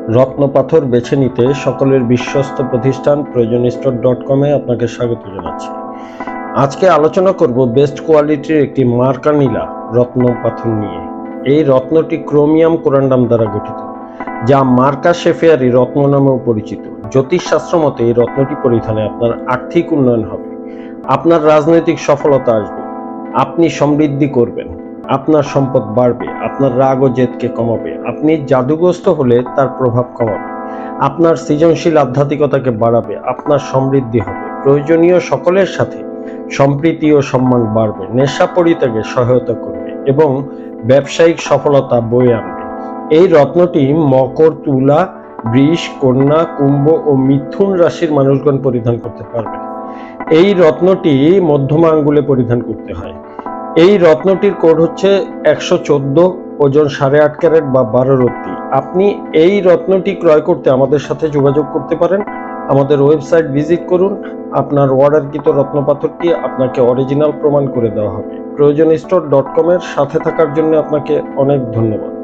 রত্নপাথর বেছে নিতে সকলের বিশ্বস্ত প্রতিষ্ঠান প্রয়োজনস্টোর.com-এ আপনাকে স্বাগত জানাচ্ছি। আজকে আলোচনা করব বেস্ট কোয়ালিটির একটি মার্কা নীলা রত্নপাথর নিয়ে। এই রত্নটি ক্রোমিয়াম কোরান্ডাম দ্বারা গঠিত, যা মার্কা শেফেয়ারি রত্ন নামেও পরিচিত। জ্যোতিষশাস্ত্র মতে এই রত্নটি পরিধানে আপনার আর্থিক উন্নয়ন হবে, আপনার রাজনৈতিক সফলতা আসবে, আপনি সমৃদ্ধি করবেন, আপনার সম্পদ বাড়বে, আপনার রাগ ও জেদকে কমাবে, আপনি জাদুগ্রস্ত হলে তার প্রভাব কমাবে, আপনার সৃজনশীল আধ্যাত্মিকতাকে বাড়াবে, আপনার সমৃদ্ধি হবে, প্রয়োজনীয় সকলের সাথে সম্প্রীতি ও সম্মান বাড়বে, নেশা পরিত্যাগে সহায়তা করবে এবং ব্যবসায়িক সফলতা বয়ে আনবে। এই রত্নটি মকর, তুলা, বৃষ, কন্যা, কুম্ভ ও মিথুন রাশির মানুষগণ পরিধান করতে পারবেন। এই রত্নটি মধ্যমা আঙ্গুলে পরিধান করতে হয়। এই রত্নটির কোড হচ্ছে 114, ওজন 8.5 ক্যারেট বা 12 রত্তি। আপনি এই রত্নটি ক্রয় করতে আমাদের সাথে যোগাযোগ করতে পারেন। আমাদের ওয়েবসাইট ভিজিট করুন। আপনার অর্ডারকৃত রত্নপাথরটি আপনাকে অরিজিনাল প্রমাণ করে দেওয়া হবে। প্রয়োজনস্টোর.com-এর সাথে থাকার জন্য আপনাকে অনেক ধন্যবাদ।